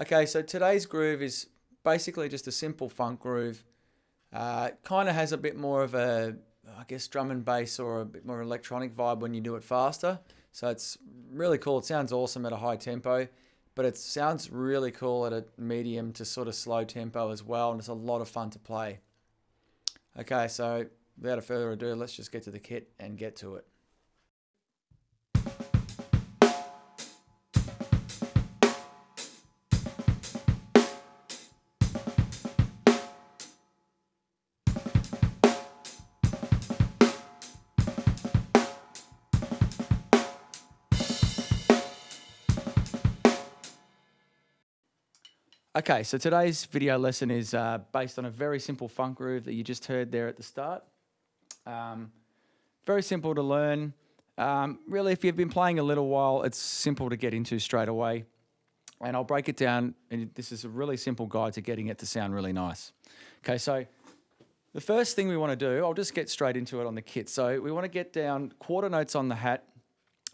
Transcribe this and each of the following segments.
Okay, so today's groove is basically just a simple funk groove. Kind of has a bit more of a, I guess, drum and bass or a bit more electronic vibe when you do it faster. So it's really cool. It sounds awesome at a high tempo, but it sounds really cool at a medium to sort of slow tempo as well, and it's a lot of fun to play. Okay, so without further ado, let's just get to the kit and get to it. Okay, so today's video lesson is based on a very simple funk groove that you just heard there at the start. Very simple to learn. Really, if you've been playing a little while, it's simple to get into straight away. And I'll break it down, and this is a really simple guide to getting it to sound really nice. Okay, so the first thing we want to do, I'll just get straight into it on the kit. So we want to get down quarter notes on the hat,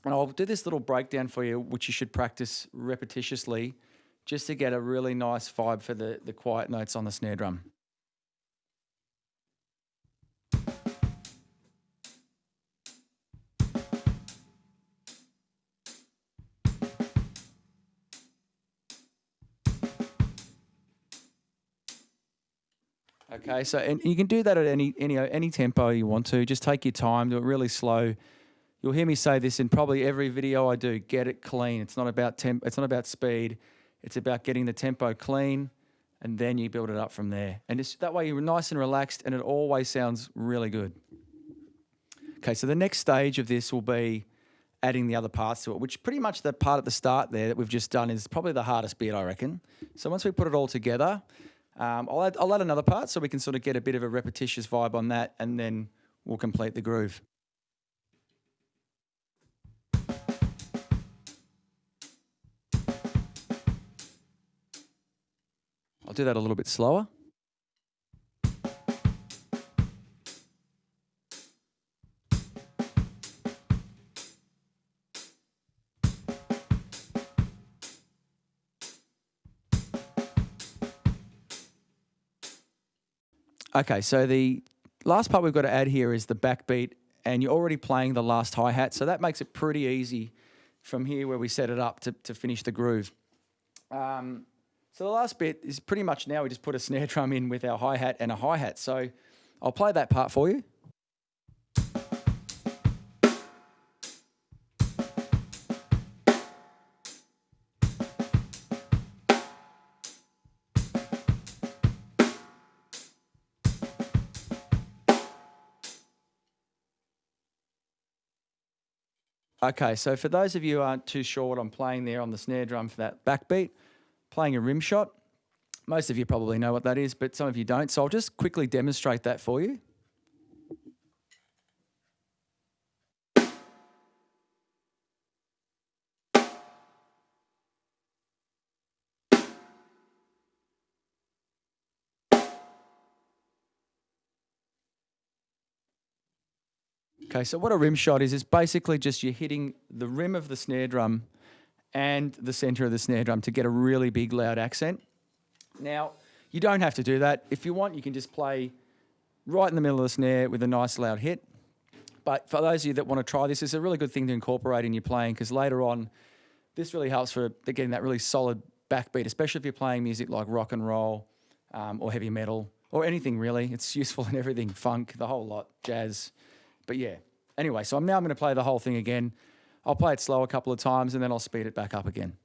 and I'll do this little breakdown for you, which you should practice repetitiously, just to get a really nice vibe for the quiet notes on the snare drum. Okay, so and you can do that at any tempo you want to. Just take your time, do it really slow. You'll hear me say this in probably every video I do. Get it clean. It's not about it's not about speed. It's about getting the tempo clean, and then you build it up from there. And that way you're nice and relaxed, and it always sounds really good. Okay, so the next stage of this will be adding the other parts to it, which pretty much the part at the start there that we've just done is probably the hardest bit, I reckon. So once we put it all together, I'll add another part so we can sort of get a bit of a repetitious vibe on that, and then we'll complete the groove. I'll do that a little bit slower. Okay, so the last part we've got to add here is the backbeat, and you're already playing the last hi-hat, so that makes it pretty easy from here where we set it up to finish the groove. So the last bit is pretty much now we just put a snare drum in with our hi-hat and a hi-hat. So I'll play that part for you. Okay, so for those of you who aren't too sure what I'm playing there on the snare drum for that backbeat, playing a rim shot. Most of you probably know what that is, but some of you don't. So I'll just quickly demonstrate that for you. Okay, so what a rim shot is basically just you're hitting the rim of the snare drum and the center of the snare drum to get a really big loud accent. Now, you don't have to do that. If you want, you can just play right in the middle of the snare with a nice loud hit. But for those of you that want to try this, it's a really good thing to incorporate in your playing, because later on, this really helps for getting that really solid backbeat, especially if you're playing music like rock and roll or heavy metal or anything really. It's useful in everything, funk, the whole lot, jazz. But yeah, anyway, so now I'm going to play the whole thing again. I'll play it slow a couple of times, and then I'll speed it back up again.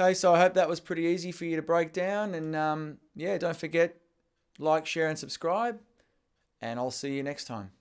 Okay, so I hope that was pretty easy for you to break down. And yeah, don't forget, Like, share, and subscribe, and I'll see you next time.